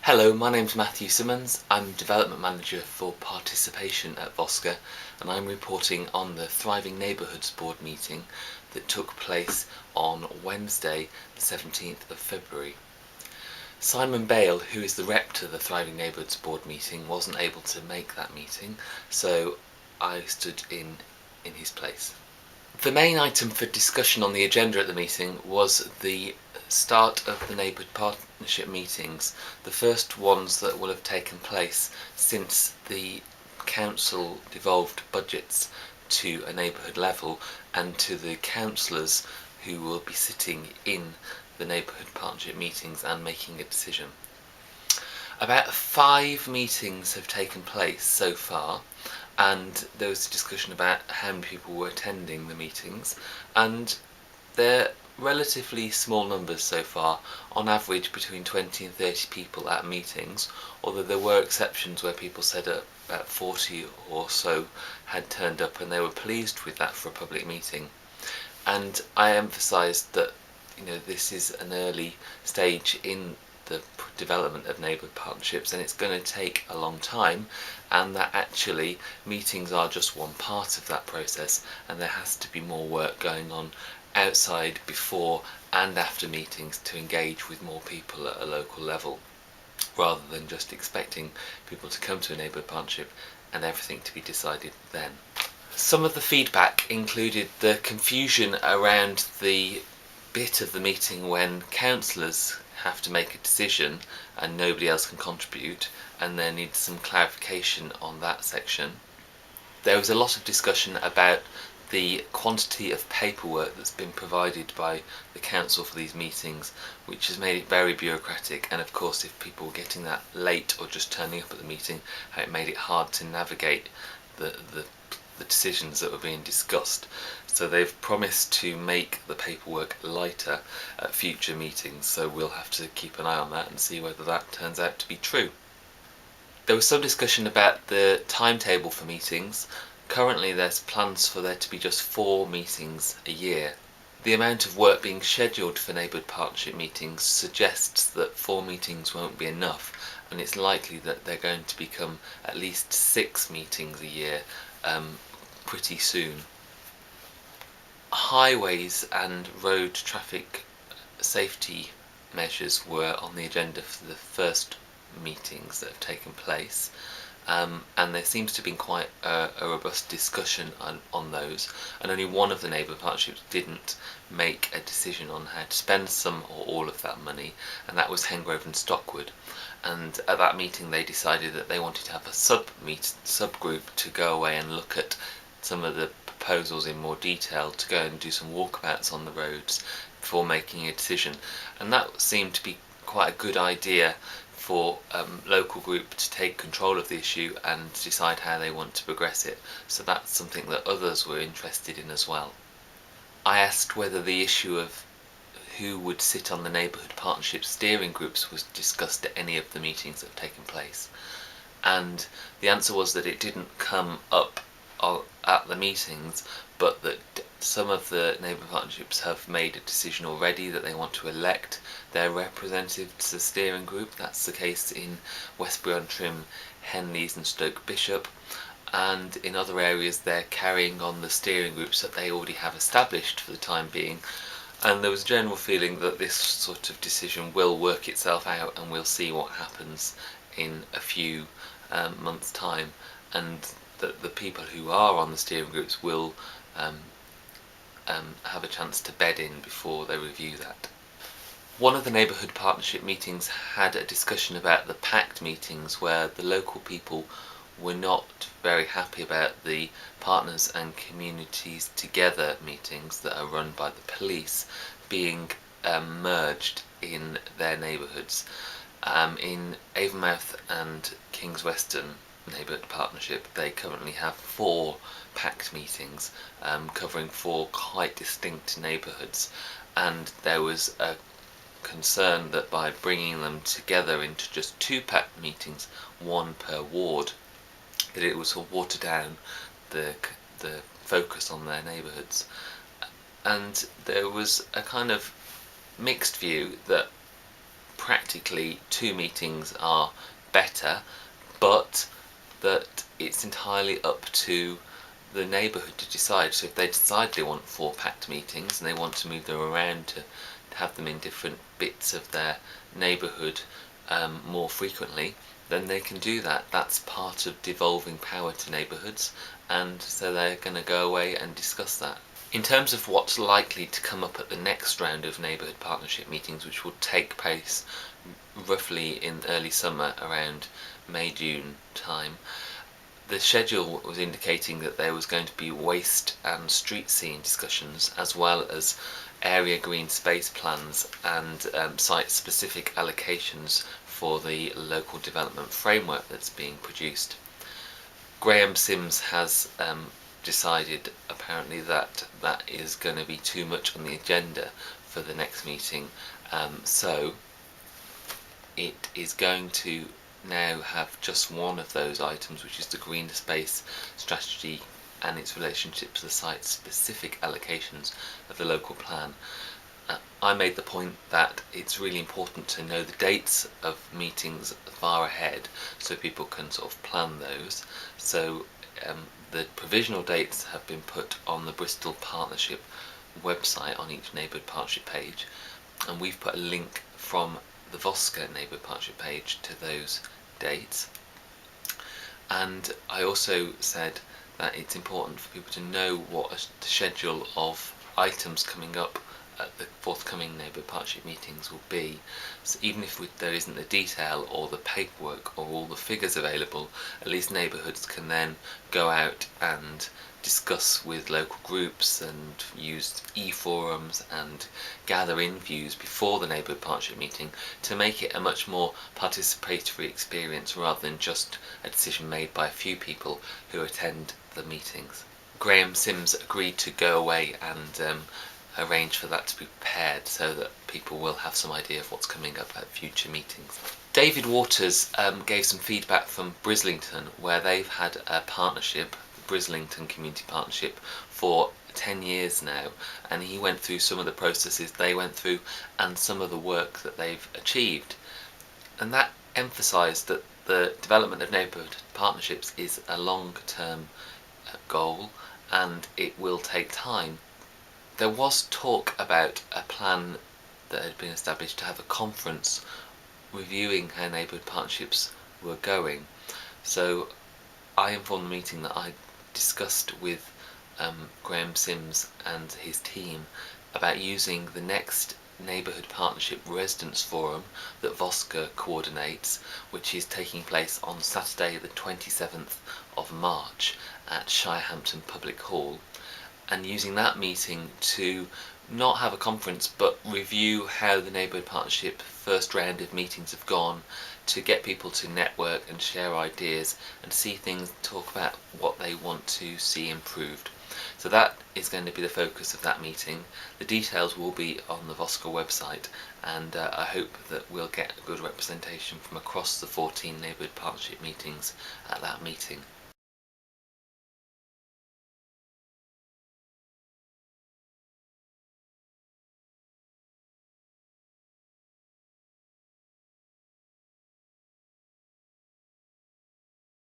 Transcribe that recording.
Hello, my name's Matthew Symonds. I'm Development Manager for Participation at VOSCA, and I'm reporting on the Thriving Neighbourhoods Board meeting that took place on Wednesday the 17th of February. Simon Bale, who is the rep to the Thriving Neighbourhoods Board meeting, wasn't able to make that meeting, so I stood in his place. The main item for discussion on the agenda at the meeting was the start of the Neighbourhood Partnership meetings, the first ones that will have taken place since the council devolved budgets to a neighbourhood level and to the councillors who will be sitting in the Neighbourhood Partnership meetings and making a decision. About 5 meetings have taken place so far, and there was a discussion about how many people were attending the meetings, and they're relatively small numbers so far, on average between 20 and 30 people at meetings, although there were exceptions where people said about 40 or so had turned up and they were pleased with that for a public meeting. And I emphasised that this is an early stage in the development of neighbourhood partnerships, and it's going to take a long time, and that actually meetings are just one part of that process, and there has to be more work going on outside before and after meetings to engage with more people at a local level, rather than just expecting people to come to a neighbourhood partnership and everything to be decided then. Some of the feedback included the confusion around the bit of the meeting when councillors have to make a decision and nobody else can contribute, and there needs some clarification on that section. There was a lot of discussion about the quantity of paperwork that's been provided by the council for these meetings, which has made it very bureaucratic, and of course if people were getting that late or just turning up at the meeting, how it made it hard to navigate the decisions that were being discussed. So they've promised to make the paperwork lighter at future meetings, so we'll have to keep an eye on that and see whether that turns out to be true. There was some discussion about the timetable for meetings. Currently there's plans for there to be just 4 meetings a year. The amount of work being scheduled for neighbourhood partnership meetings suggests that 4 meetings won't be enough, and it's likely that they're going to become at least 6 meetings a year pretty soon. Highways and road traffic safety measures were on the agenda for the first meetings that have taken place, and there seems to have been quite a robust discussion on those, and only one of the neighbourhood partnerships didn't make a decision on how to spend some or all of that money, and that was Hengrove and Stockwood. And at that meeting they decided that they wanted to have a subgroup to go away and look at some of the proposals in more detail, to go and do some walkabouts on the roads before making a decision, and that seemed to be quite a good idea for local group to take control of the issue and decide how they want to progress it. So that's something that others were interested in as well. I asked whether the issue of who would sit on the neighbourhood partnership steering groups was discussed at any of the meetings that have taken place, and the answer was that it didn't come up at the meetings, but that some of the neighbourhood partnerships have made a decision already that they want to elect their representative to the steering group. That's the case in Westbury-on-Trim, Henleys and Stoke Bishop, and in other areas they're carrying on the steering groups that they already have established for the time being. And there was a general feeling that this sort of decision will work itself out, and we'll see what happens in a few months' time, and that the people who are on the steering groups will have a chance to bed in before they review that. One of the neighbourhood partnership meetings had a discussion about the pact meetings, where the local people were not very happy about the Partners and Communities Together meetings that are run by the police being merged in their neighbourhoods. In Avonmouth and Kings Weston Neighbourhood Partnership, they currently have 4 pact meetings covering 4 quite distinct neighbourhoods, and there was a concern that by bringing them together into just 2 pact meetings, 1 per ward, that it was to water down the focus on their neighbourhoods. And there was a kind of mixed view that practically 2 meetings are better, but that it's entirely up to the neighbourhood to decide. So if they decide they want 4 packed meetings and they want to move them around to have them in different bits of their neighbourhood more frequently, then they can do that. That's part of devolving power to neighbourhoods, and so they're going to go away and discuss that. In terms of what's likely to come up at the next round of neighbourhood partnership meetings, which will take place roughly in early summer around May-June time, the schedule was indicating that there was going to be waste and street scene discussions, as well as area green space plans and site-specific allocations for the local development framework that's being produced. Graham Sims has decided apparently that that is going to be too much on the agenda for the next meeting, so it is going to now have just one of those items, which is the green space strategy and its relationship to the site-specific allocations of the local plan. I made the point that it's really important to know the dates of meetings far ahead so people can sort of plan those. So the provisional dates have been put on the Bristol Partnership website on each Neighbourhood Partnership page, and we've put a link from the Vosca Neighbourhood Partnership page to those dates. And I also said that it's important for people to know what the schedule of items coming up at the forthcoming Neighbourhood Partnership meetings will be. So even if there isn't the detail or the paperwork or all the figures available, at least neighbourhoods can then go out and discuss with local groups and use e-forums and gather in views before the Neighbourhood Partnership meeting to make it a much more participatory experience rather than just a decision made by a few people who attend the meetings. Graham Sims agreed to go away and arrange for that to be prepared so that people will have some idea of what's coming up at future meetings. David Waters gave some feedback from Brislington, where they've had a partnership, the Brislington Community Partnership, for 10 years now, and he went through some of the processes they went through and some of the work that they've achieved. And that emphasised that the development of neighbourhood partnerships is a long-term goal and it will take time. There was talk about a plan that had been established to have a conference reviewing how neighbourhood partnerships were going. So I informed the meeting that I discussed with Graham Sims and his team about using the next Neighbourhood Partnership Residents Forum that Vosca coordinates, which is taking place on Saturday the 27th of March at Shirehampton Public Hall, and using that meeting to not have a conference but review how the Neighbourhood Partnership first round of meetings have gone, to get people to network and share ideas and see things, talk about what they want to see improved. So that is going to be the focus of that meeting. The details will be on the Vosca website, and I hope that we'll get a good representation from across the 14 Neighbourhood Partnership meetings at that meeting.